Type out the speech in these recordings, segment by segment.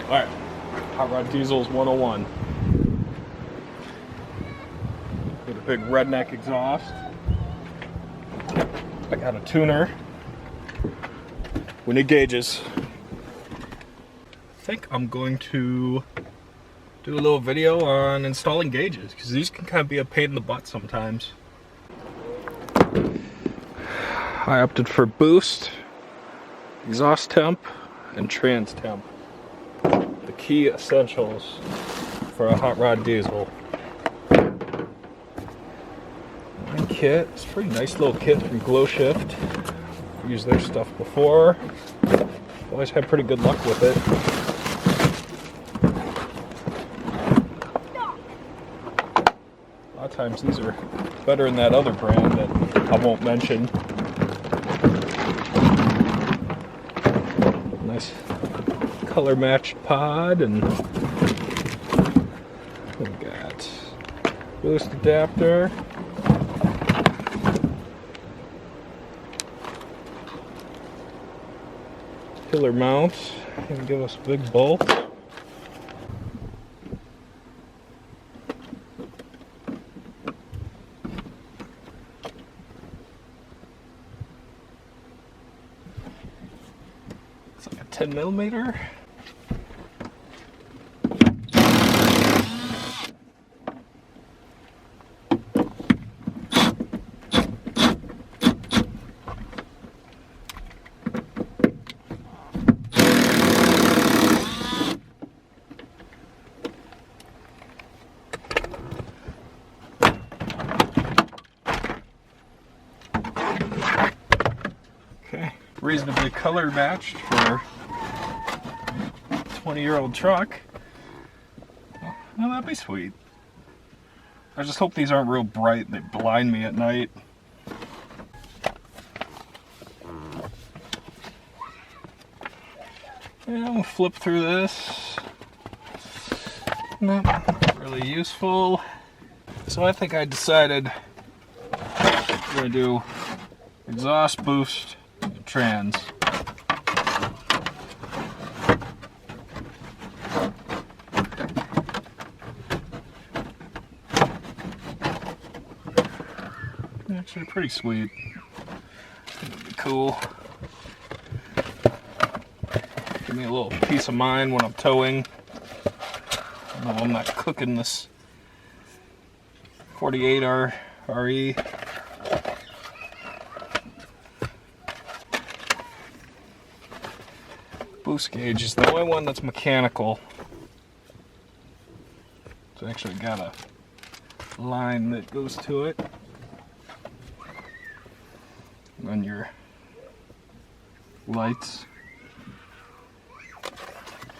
Alright, Hot Rod Diesels 101. With a big redneck exhaust. I got a tuner. We need gauges. I think I'm going to do a little video on installing gauges, because these can kind of be a pain in the butt sometimes. I opted for boost, exhaust temp, and trans temp. The key essentials for a hot rod diesel. My kit, it's a pretty nice little kit from GlowShift. I've used their stuff before. Always had pretty good luck with it. A lot of times these are better than that other brand that I won't mention. Nice color matched pod, and we got boost adapter, pillar mount, and give us a big bolt. It's like a 10mm. Okay, reasonably color matched for a 20-year-old truck. Well, that'd be sweet. I just hope these aren't real bright. They blind me at night. Yeah, we'll flip through this. Not really useful. So I think I decided I'm gonna do exhaust, boost, and trans. Actually pretty sweet. It'd be cool. Give me a little peace of mind when I'm towing. No, I'm not cooking this 48 RE. Boost gauge is the only one that's mechanical. It's actually got a line that goes to it. And then your lights.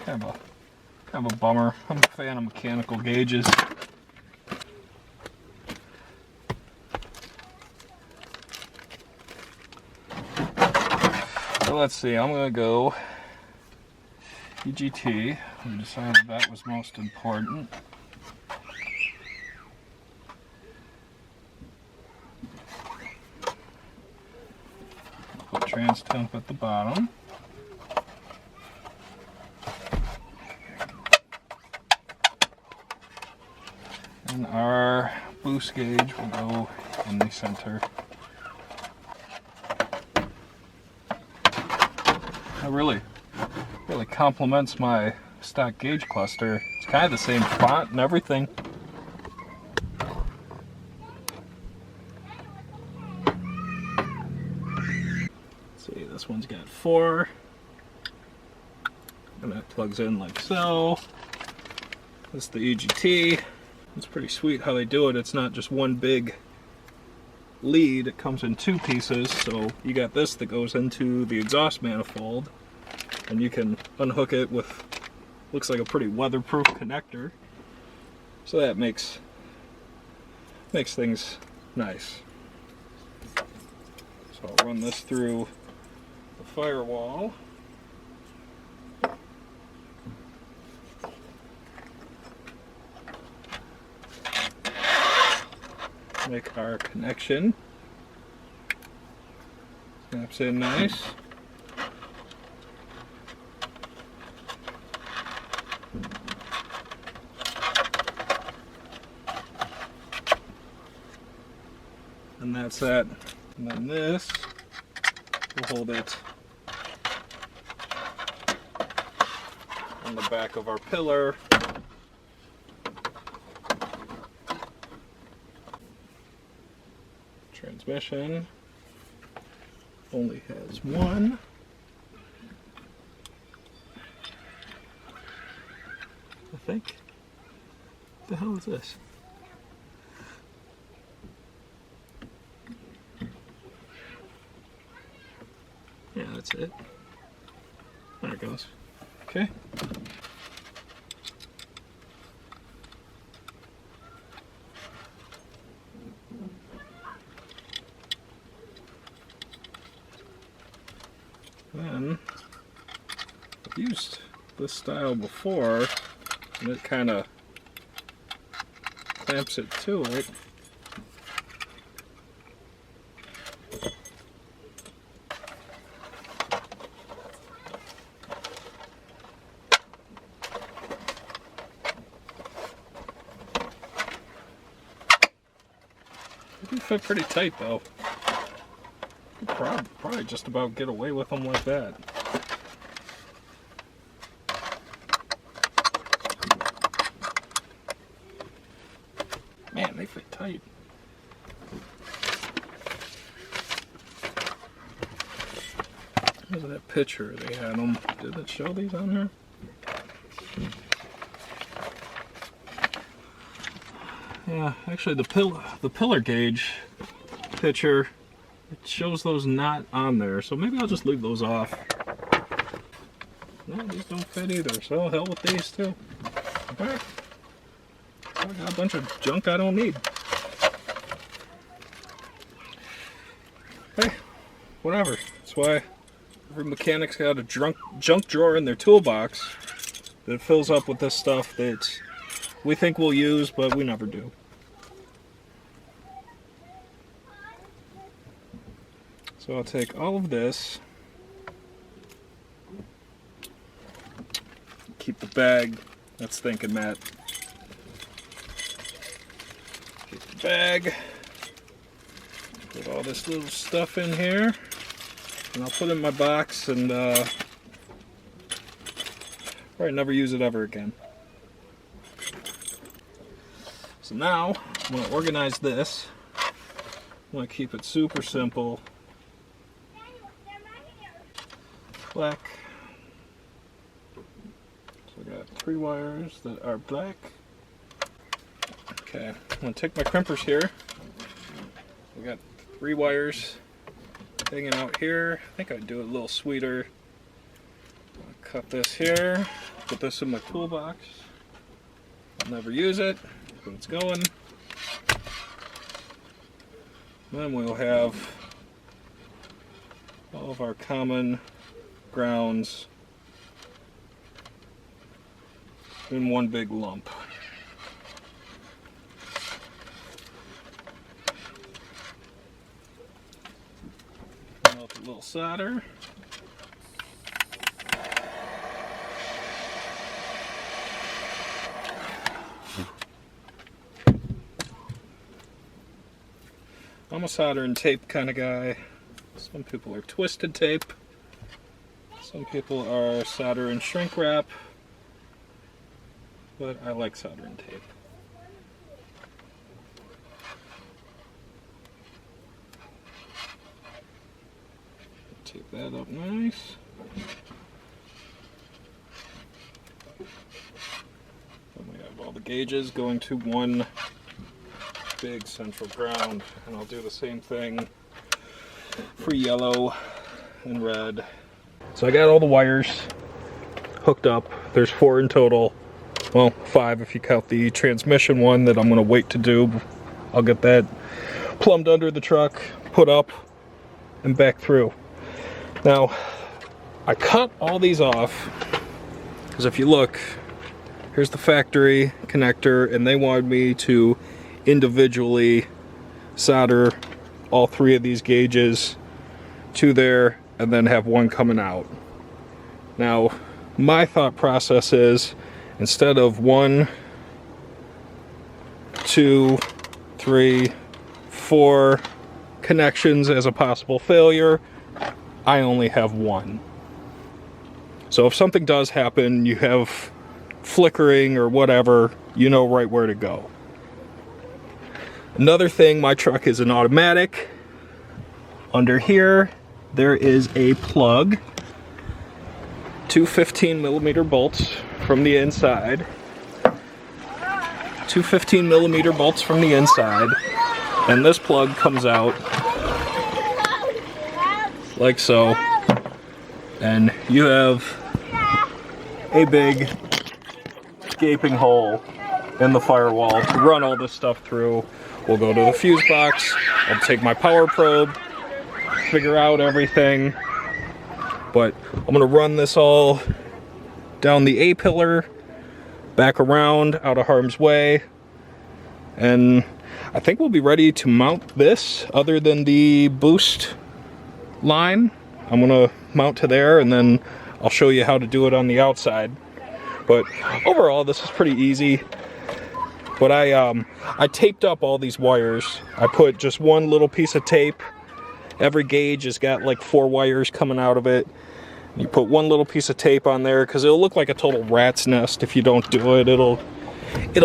Kind of a bummer. I'm a fan of mechanical gauges. So let's see, I'm gonna go EGT. We decided that was most important. Put trans temp at the bottom. And our boost gauge will go in the center. That really complements my stock gauge cluster. It's kind of the same font and everything. Let's see, this one's got 4. And that plugs in like so. This is the EGT. It's pretty sweet how they do it. It's not just one big lead. It comes in 2 pieces. So you got this that goes into the exhaust manifold, and you can unhook it with, looks like a pretty weatherproof connector. So that makes things nice. So I'll run this through the firewall. Make our connection. Snaps in nice. that's that. And then this will hold it on the back of our pillar. Transmission only has one. I think. What the hell is this? Yeah, that's it. There it goes. Okay. Then I've used this style before, and it kind of clamps it to it. They do fit pretty tight though. You could probably just about get away with them like that. Man, they fit tight. There's that picture they had them. Did it show these on here? Yeah, actually the pillar gauge picture, it shows those not on there, so maybe I'll just leave those off. No, these don't fit either, so hell with these too. Alright. I got a bunch of junk I don't need. Hey, whatever. That's why every mechanic's got a junk drawer in their toolbox that fills up with this stuff that we think we'll use, but we never do. So I'll take all of this, keep the bag, that's thinking Matt. Keep the bag, put all this little stuff in here, and I'll put it in my box and probably never use it ever again. So now, I'm going to organize this. I'm going to keep it super simple. Black. So I got 3 wires that are black. Okay, I'm going to take my crimpers here. We got 3 wires hanging out here. I think I'd do it a little sweeter. I'll cut this here, put this in my toolbox. I'll never use it, but it's going. Then we'll have all of our common grounds in one big lump. Melt a little solder. I'm a solder and tape kind of guy. Some people are twisted tape. Some people are solder and shrink wrap. But I like solder and tape. Tape that up nice. Then we have all the gauges going to one big central ground, and I'll do the same thing for yellow and red. So I got all the wires hooked up. There's 4 in total. Well, 5 if you count the transmission one that I'm going to wait to do. I'll get that plumbed under the truck, put up, and back through. Now, I cut all these off because if you look, here's the factory connector, and they wanted me to individually solder all 3 of these gauges to there and then have one coming out. Now, my thought process is instead of 1, 2, 3, 4 connections as a possible failure. I only have one. So if something does happen, you have flickering or whatever, you know right where to go. Another thing, my truck is an automatic. Under here, there is a plug. Two 15mm bolts from the inside. Two 15mm bolts from the inside. And this plug comes out like so. And you have a big gaping hole in the firewall to run all this stuff through. We'll go to the fuse box. I'll take my power probe, figure out everything. But I'm gonna run this all down the A-pillar, back around, out of harm's way. And I think we'll be ready to mount this, other than the boost line. I'm gonna mount to there, and then I'll show you how to do it on the outside. But overall, this is pretty easy. But I taped up all these wires. I put just one little piece of tape. Every gauge has got like 4 wires coming out of it. You put one little piece of tape on there because it'll look like a total rat's nest if you don't do it. It'll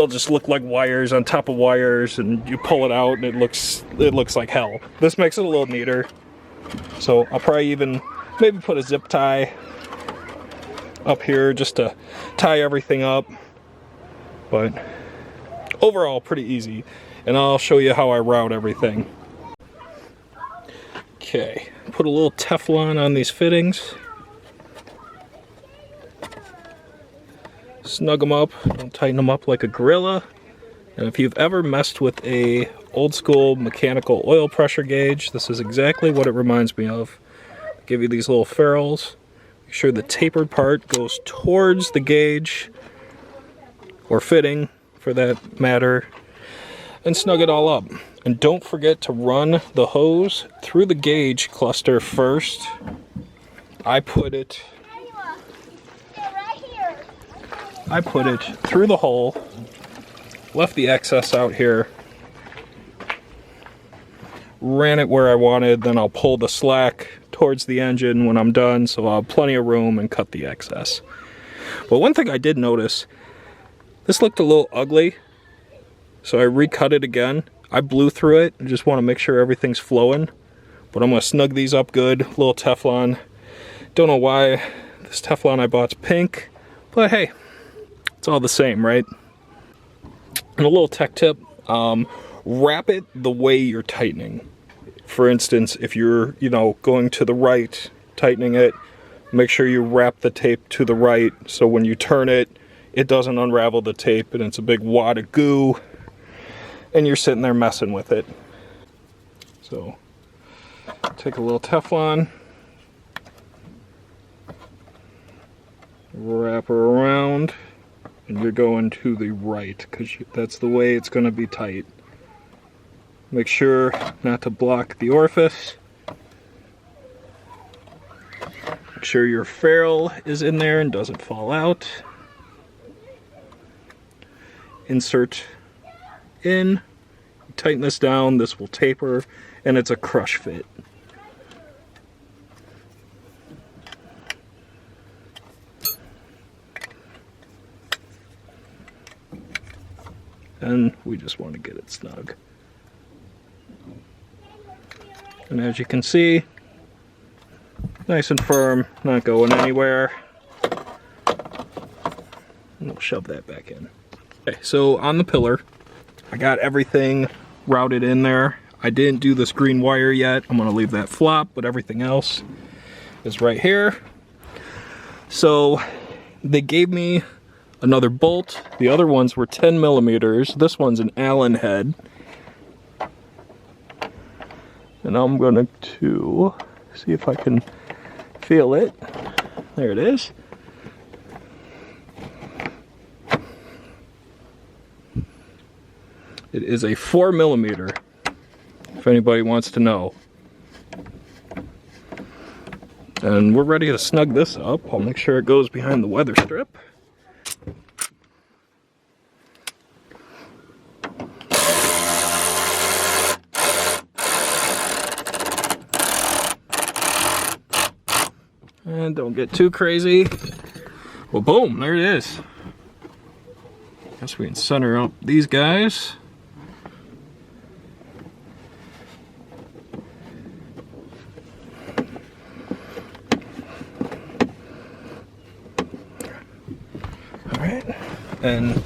just look like wires on top of wires, and you pull it out and it looks like hell. This makes it a little neater. So I'll probably even maybe put a zip tie up here just to tie everything up. But overall, pretty easy. And I'll show you how I route everything. Okay, put a little Teflon on these fittings. Snug them up, don't tighten them up like a gorilla. And if you've ever messed with a old school mechanical oil pressure gauge, this is exactly what it reminds me of. I'll give you these little ferrules. Make sure the tapered part goes towards the gauge, or fitting for that matter, and snug it all up. And don't forget to run the hose through the gauge cluster first. I put it through the hole, left the excess out here, ran it where I wanted, then I'll pull the slack towards the engine when I'm done, so I'll have plenty of room and cut the excess. But one thing I did notice, this looked a little ugly, so I recut it again. I blew through it, I just want to make sure everything's flowing. But I'm going to snug these up good, little Teflon. Don't know why this Teflon I bought's pink, but hey, it's all the same, right? And a little tech tip, wrap it the way you're tightening. For instance, if you're, going to the right, tightening it, make sure you wrap the tape to the right, so when you turn it, it doesn't unravel the tape and it's a big wad of goo and you're sitting there messing with it. So take a little Teflon, wrap her around, and you're going to the right because that's the way it's going to be tight. Make sure not to block the orifice. Make sure your ferrule is in there and doesn't fall out. Insert in, tighten this down, this will taper, and it's a crush fit. And we just want to get it snug. And as you can see, nice and firm, not going anywhere. And we'll shove that back in. Okay, so on the pillar, I got everything routed in there. I didn't do this green wire yet. I'm gonna leave that flop, but everything else is right here. So they gave me another bolt. The other ones were 10mm. This one's an Allen head. And I'm going to see if I can feel it. There it is. It is a 4mm, if anybody wants to know. And we're ready to snug this up. I'll make sure it goes behind the weather strip. And don't get too crazy. Well, boom, there it is. Guess we can center up these guys. All right, and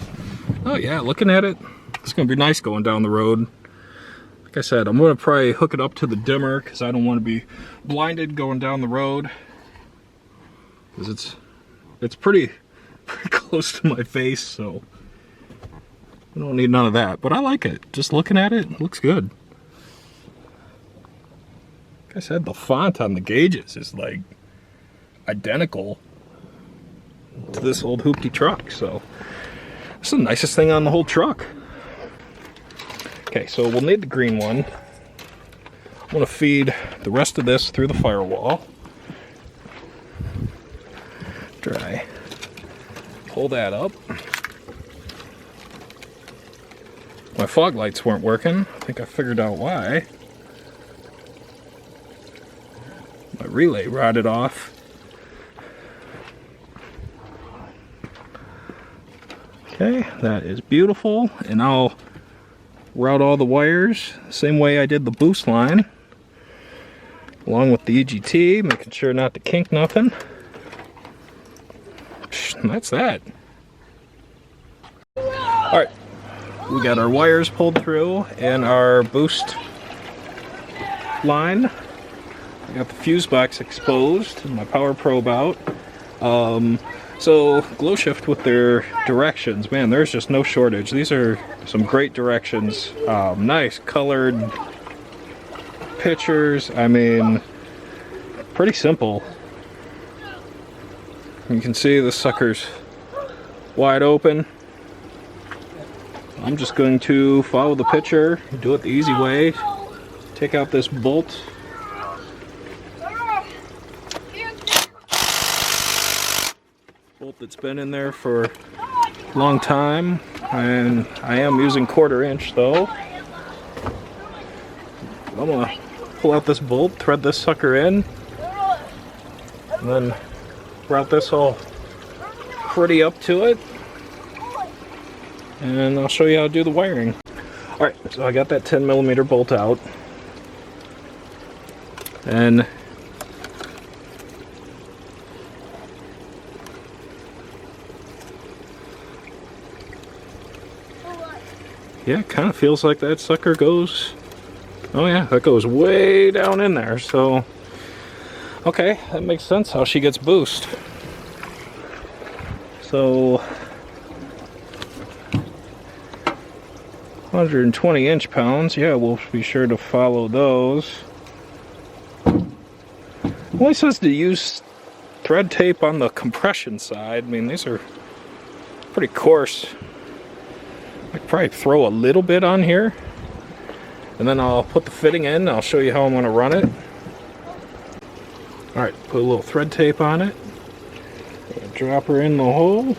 oh yeah, looking at it, it's gonna be nice going down the road. Like I said, I'm gonna probably hook it up to the dimmer because I don't want to be blinded going down the road. Because it's pretty close to my face, so I don't need none of that. But I like it. Just looking at it, it looks good. Like I said, the font on the gauges is like identical to this old hoopty truck, so it's the nicest thing on the whole truck. Okay, so we'll need the green one. I'm gonna feed the rest of this through the firewall. Dry. Pull that up. My fog lights weren't working. I think I figured out why. My relay rotted off. Okay, that is beautiful. And I'll route all the wires the same way I did the boost line, along with the EGT, making sure not to kink nothing. And that's that. Alright, we got our wires pulled through and our boost line. I got the fuse box exposed and my power probe out. So GlowShift with their directions, man, there's just no shortage. These are some great directions. Nice colored pictures. I mean, pretty simple. You can see the sucker's wide open. I'm just going to follow the picture, do it the easy way. Take out this bolt. Bolt that's been in there for a long time, and I am using 1/4 inch though. I'm gonna pull out this bolt, thread this sucker in, and then route this all pretty up to it, and I'll show you how to do the wiring. Alright, so I got that 10mm bolt out, and yeah, it kind of feels like that sucker goes, oh yeah, that goes way down in there, so okay, that makes sense how she gets boost. So 120 inch-pounds, yeah, we'll be sure to follow those. It only says to use thread tape on the compression side. I mean, these are pretty coarse. I could probably throw a little bit on here, and then I'll put the fitting in. I'll show you how I'm going to run it. Alright, put a little thread tape on it. Drop her in the hole.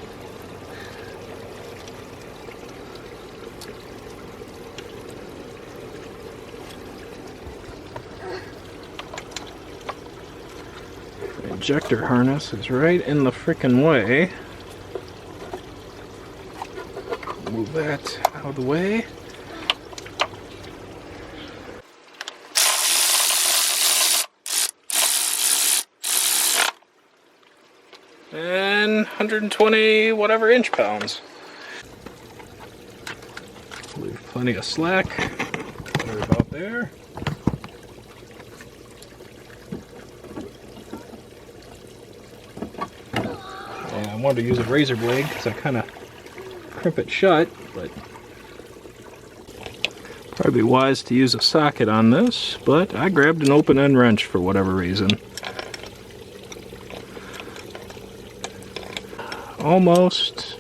The ejector harness is right in the frickin' way. Move that out of the way. And 120 whatever inch-pounds. Leave plenty of slack. Right about there. And I wanted to use a razor blade because I kind of crimp it shut, but probably wise to use a socket on this, but I grabbed an open end wrench for whatever reason. Almost,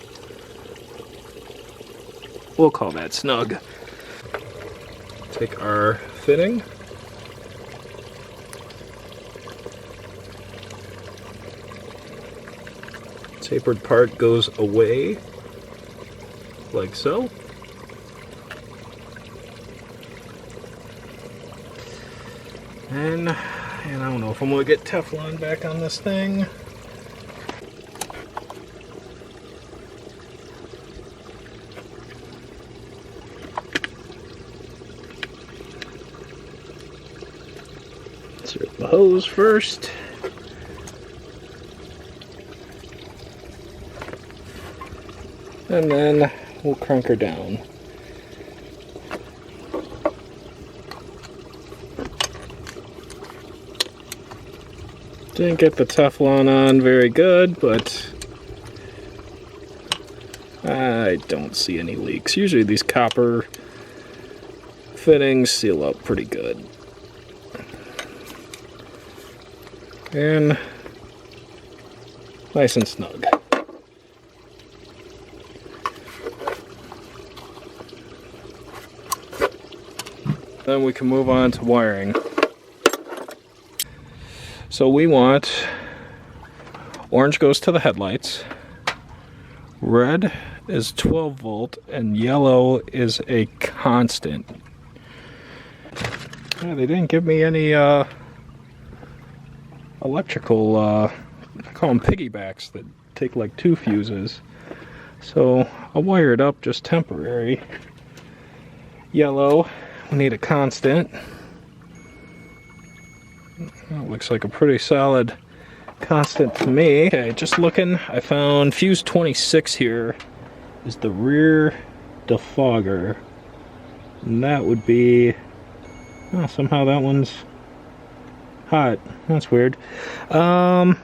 we'll call that snug. Take our fitting. Tapered part goes away, like so. And And I don't know if I'm gonna get Teflon back on this thing. Insert the hose first. And then we'll crank her down. Didn't get the Teflon on very good, but I don't see any leaks. Usually these copper fittings seal up pretty good. And nice and snug. Then we can move on to wiring. So we want orange goes to the headlights, red is 12 volt, and yellow is a constant. Yeah, they didn't give me any electrical, I call them piggybacks that take like 2 fuses. So I'll wire it up just temporary. Yellow, we need a constant. That looks like a pretty solid constant to me. Okay, just looking, I found fuse 26 here is the rear defogger. And that would be, oh, somehow that one's hot. That's weird. 29,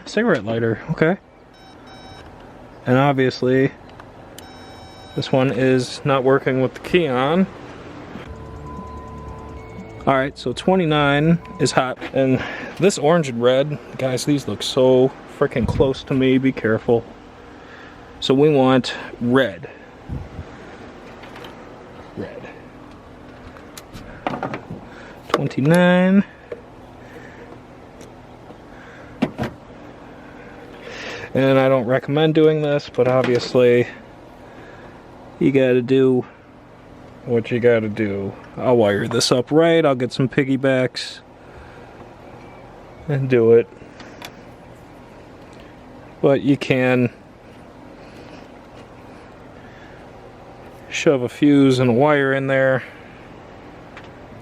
cigarette lighter, okay. And obviously, this one is not working with the key on. Alright, so 29 is hot, and this orange and red, guys, these look so freaking close to me, be careful. So we want red. Red. 29. And I don't recommend doing this, but obviously you gotta do what you gotta do. I'll wire this up right, I'll get some piggybacks and do it. But you can shove a fuse and a wire in there.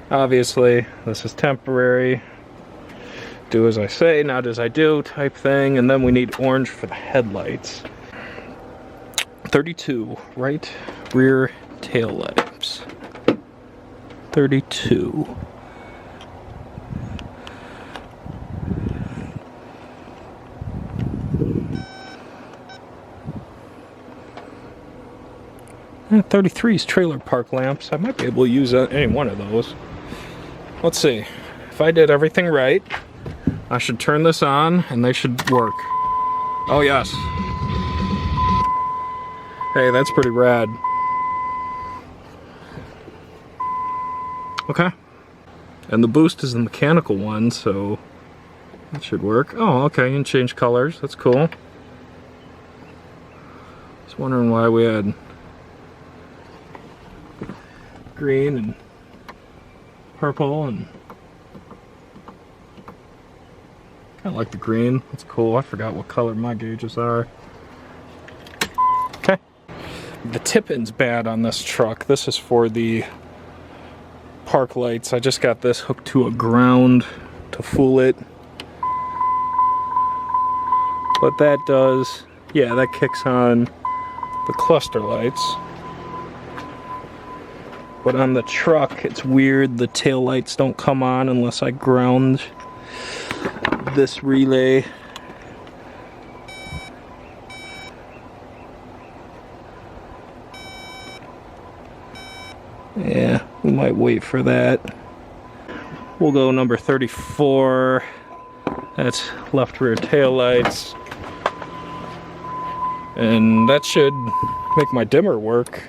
Obviously, this is temporary. Do as I say, not as I do type thing. And then we need orange for the headlights. 32, right rear tail lights. 32. And 33 is trailer park lamps. I might be able to use any one of those. Let's see. If I did everything right, I should turn this on and they should work. Oh yes. Hey, that's pretty rad. Okay. And the boost is the mechanical one, so that should work. Oh, okay, you can change colors. That's cool. Just wondering why we had green and purple, and I like the green. It's cool. I forgot what color my gauges are. Okay. The tip-in's bad on this truck. This is for the park lights. I just got this hooked to a ground to fool it. But that does, yeah, that kicks on the cluster lights. But on the truck, it's weird. The tail lights don't come on unless I ground this relay. Yeah, we might wait for that. We'll go number 34. That's left rear tail lights. And that should make my dimmer work.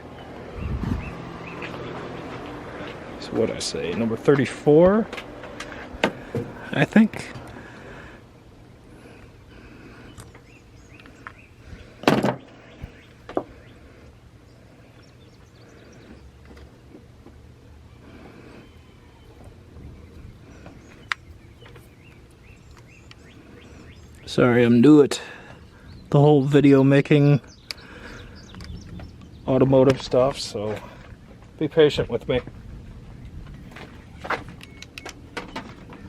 So what'd I say? Number 34? I think. Sorry, I'm new at the whole video making automotive stuff, so be patient with me.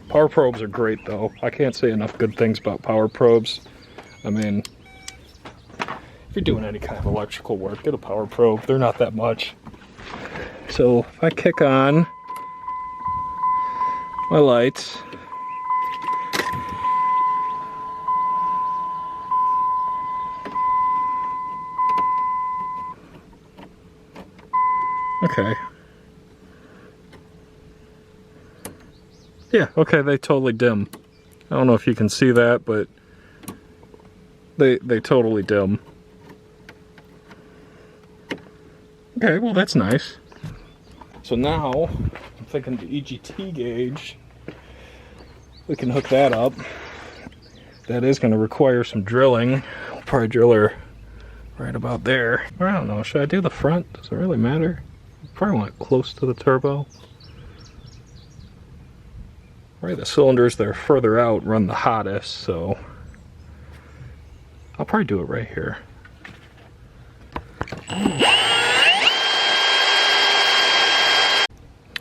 Power probes are great though. I can't say enough good things about power probes. I mean, if you're doing any kind of electrical work, get a power probe. They're not that much. So if I kick on my lights, okay. Yeah, okay, they totally dim. I don't know if you can see that, but they totally dim. Okay, well that's nice. So now, I'm thinking the EGT gauge, we can hook that up. That is going to require some drilling. I'll probably drill her right about there. Or I don't know, should I do the front? Does it really matter? Probably want it close to the turbo. Right, the cylinders that are further out run the hottest, so I'll probably do it right here.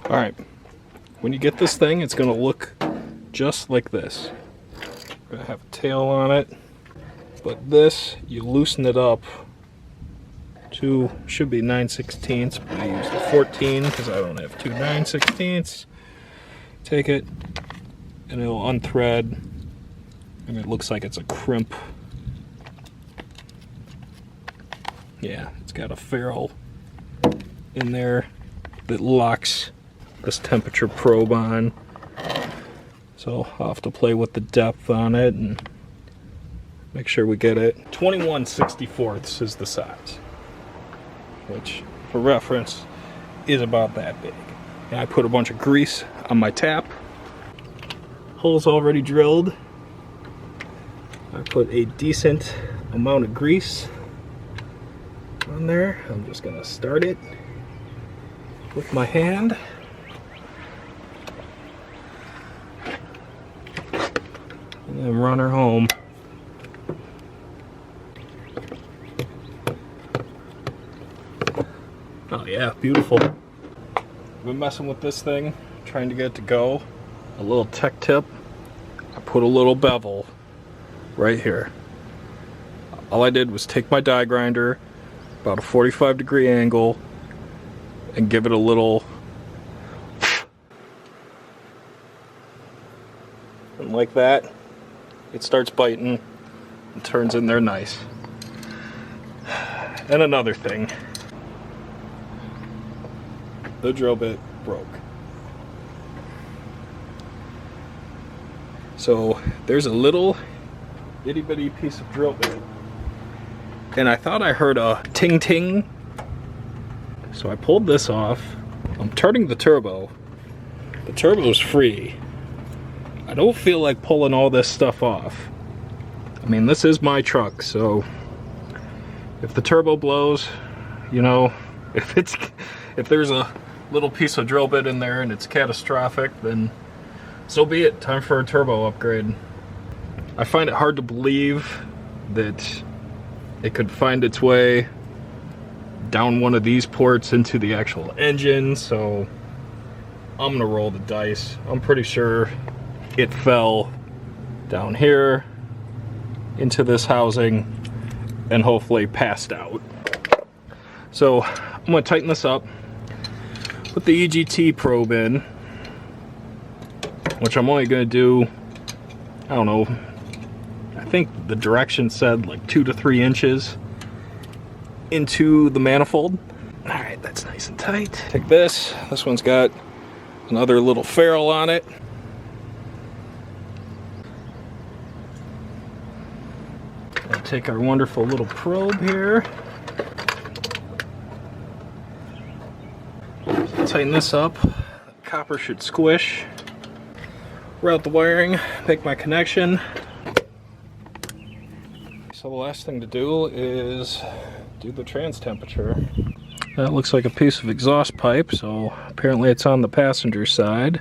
Alright, when you get this thing, it's going to look just like this. Going to have a tail on it, but this, you loosen it up to, should be 9/16, but I use the 14 because I don't have two 9/16. Take it, and it'll unthread, and it looks like it's a crimp. Yeah, it's got a ferrule in there that locks this temperature probe on. So I'll have to play with the depth on it and make sure we get it. 21/64 is the size, which for reference is about that big. And I put a bunch of grease on my tap. Hole's already drilled. I put a decent amount of grease on there. I'm just gonna start it with my hand. And then run her home. Oh yeah, beautiful. I've been messing with this thing, trying to get it to go. A little tech tip, I put a little bevel right here. All I did was take my die grinder, about a 45-degree angle, and give it a little, and like that, it starts biting and turns in there nice. And another thing, the drill bit broke. So there's a little itty bitty piece of drill bit, and I thought I heard a ting ting. So I pulled this off. I'm turning the turbo. The turbo's free. I don't feel like pulling all this stuff off. I mean, this is my truck, so if the turbo blows, you know, if there's a little piece of drill bit in there and it's catastrophic, then so be it. Time for a turbo upgrade. I find it hard to believe that it could find its way down one of these ports into the actual engine, so I'm gonna roll the dice. I'm pretty sure it fell down here into this housing and hopefully passed out. So I'm gonna tighten this up, put the EGT probe in, which I'm only gonna do, I don't know, I think the direction said like 2 to 3 inches into the manifold. All right, that's nice and tight. Take this one's got another little ferrule on it. I'll take our wonderful little probe here. Tighten this up. The copper should squish. Route the wiring, make my connection. So the last thing to do is do the trans temperature. That looks like a piece of exhaust pipe, so apparently it's on the passenger side.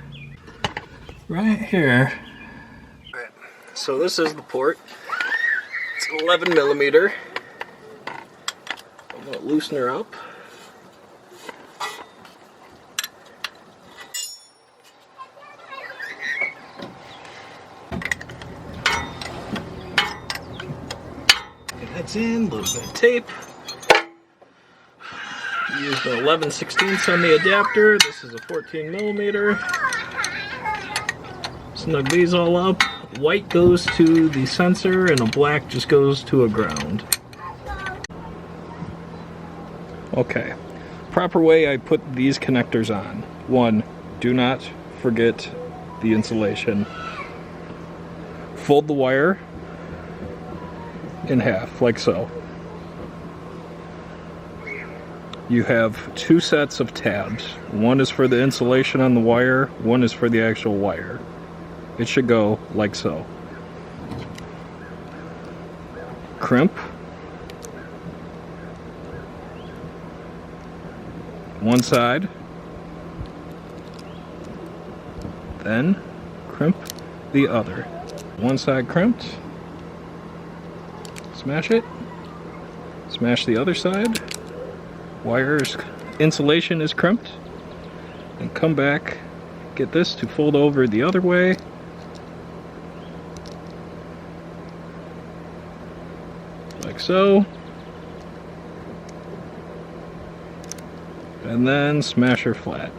Right here. So this is the port. 11 millimeter. I'm gonna loosen her up. That's in, a little bit of tape. Used an 11/16 on the adapter. This is a 14 millimeter. Snug these all up. White goes to the sensor and a black just goes to a ground. Okay, proper way I put these connectors on. 1, do not forget the insulation. Fold the wire in half, like so. You have 2 sets of tabs. One is for the insulation on the wire, one is for the actual wire. It should go like so. Crimp. One side. Then crimp the other. One side crimped. Smash it. Smash the other side. Wires, insulation is crimped. And come back, get this to fold over the other way. Like so. And then smash her flat.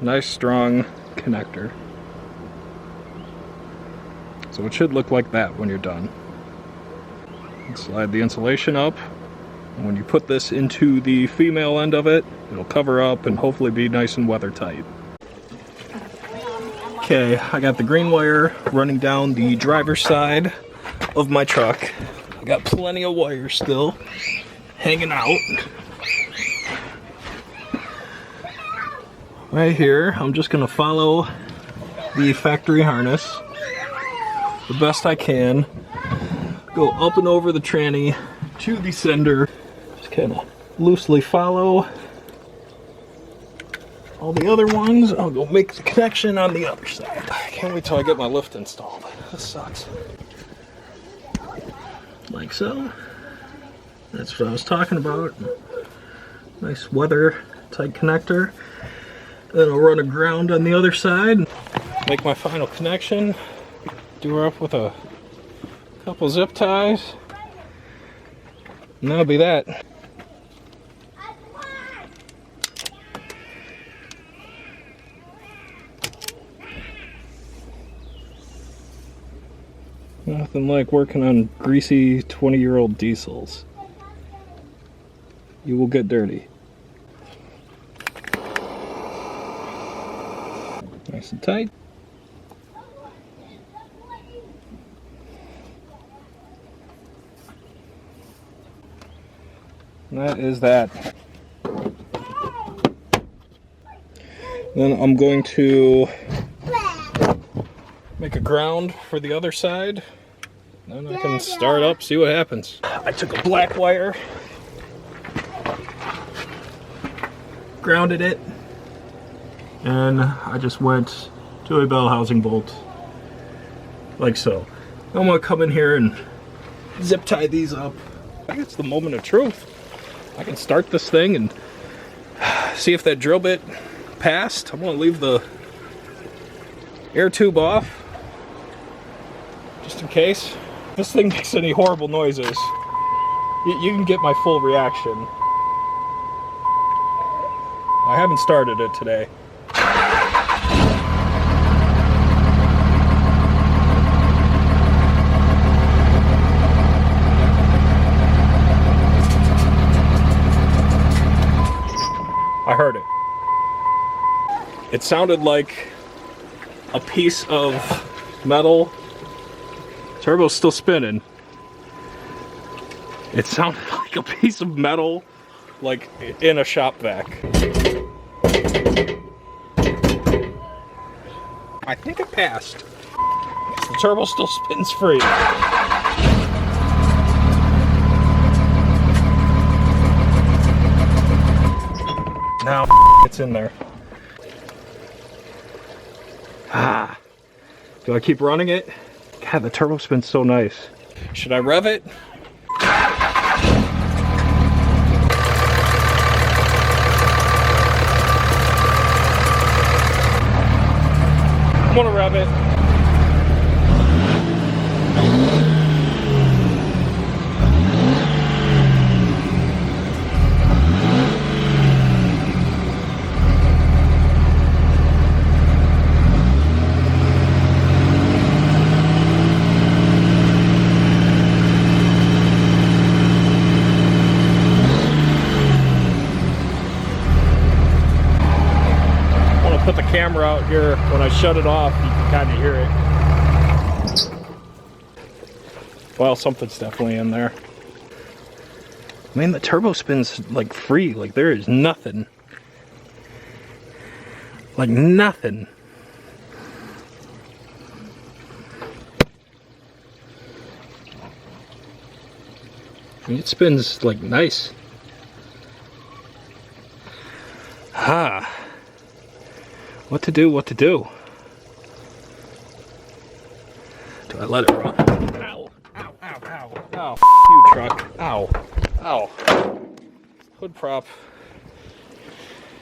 Nice strong connector. So it should look like that when you're done. Slide the insulation up. And when you put this into the female end of it, it'll cover up and hopefully be nice and weather tight. Okay, I got the green wire running down the driver's side of my truck. I got plenty of wire still hanging out. Right here, I'm just gonna follow the factory harness the best I can. Go up and over the tranny to the sender. Just kind of loosely follow all the other ones. I'll go make the connection on the other side. I can't wait till I get my lift installed. This sucks. Like so. That's what I was talking about. Nice weather tight connector. Then I'll run a ground on the other side. Make my final connection. Do her up with a couple zip ties. And that'll be that. Nothing like working on greasy 20-year-old diesels. You will get dirty. Nice and tight. And that is that. Then I'm going to make a ground for the other side. Then I can start up, see what happens. I took a black wire, grounded it, and I just went to a bell housing bolt, like so. I'm gonna come in here and zip tie these up. I think it's the moment of truth. I can start this thing and see if that drill bit passed. I'm gonna leave the air tube off, just in case. If this thing makes any horrible noises, you can get my full reaction. I haven't started it today. I heard it. It sounded like a piece of metal. Turbo's still spinning. It sounded like a piece of metal, like in a shop vac. I think it passed. The turbo still spins free. Now it's in there. Do I keep running it? God, the turbo spin's so nice. Should I rev it? I'm gonna rev it. Put the camera out here. When I shut it off, you can kind of hear it. Well, something's definitely in there. Man, the turbo spin's like free. Like there is nothing. Like nothing. I mean, it spins like nice. Ha. What to do, what to do? Do I let it run? Ow, ow, ow, ow, ow, you truck, ow, ow. Hood prop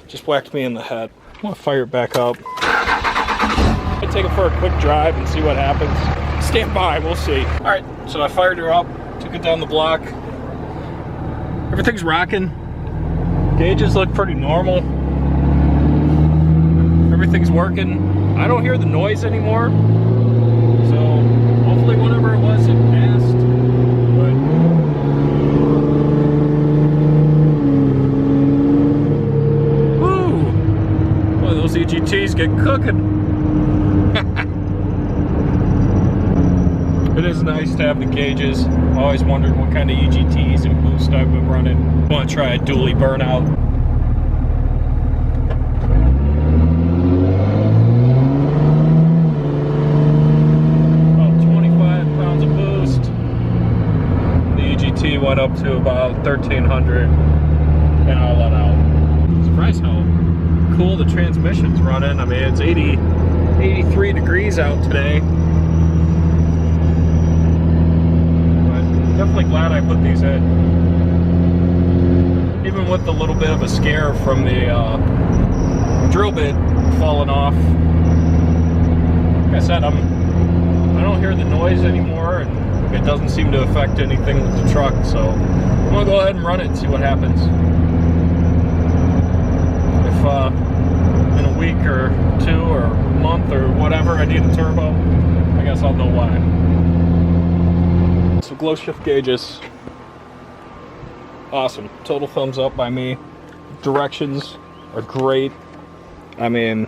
just whacked me in the head. I'm gonna fire it back up. I'm gonna take it for a quick drive and see what happens. Stand by, we'll see. All right, so I fired her up, took it down the block. Everything's rocking. Gauges look pretty normal. Everything's working. I don't hear the noise anymore. So hopefully whatever it was, it passed. But woo! Boy, those EGTs get cooking. It is nice to have the gauges. I always wondered what kind of EGTs and boost I've been running. I want to try a dually burnout. Went up to about 1300 and I let out. Surprised how cool the transmission's running. I mean, it's 83 degrees out today. But definitely glad I put these in. Even with the little bit of a scare from the drill bit falling off. Like I said, I don't hear the noise anymore, and it doesn't seem to affect anything with the truck, so I'm gonna go ahead and run it and see what happens. If in a week or two or a month or whatever I need a turbo, I guess I'll know why. So GlowShift gauges, awesome. Total thumbs up by me. Directions are great. I mean,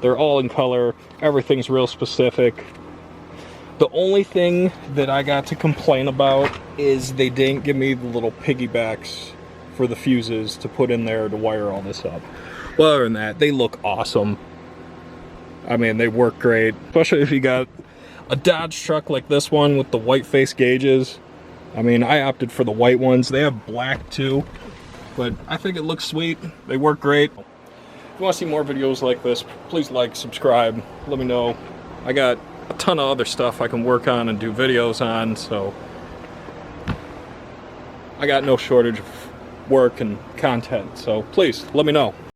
they're all in color. Everything's real specific. The only thing that I got to complain about is they didn't give me the little piggybacks for the fuses to put in there to wire all this up. Well, other than that, they look awesome. I mean, they work great, especially if you got a Dodge truck like this one with the white face gauges. I mean, I opted for the white ones. They have black too, but I think it looks sweet. They work great. If you want to see more videos like this, please like, subscribe, let me know. I got a ton of other stuff I can work on and do videos on, so I got no shortage of work and content, so please let me know.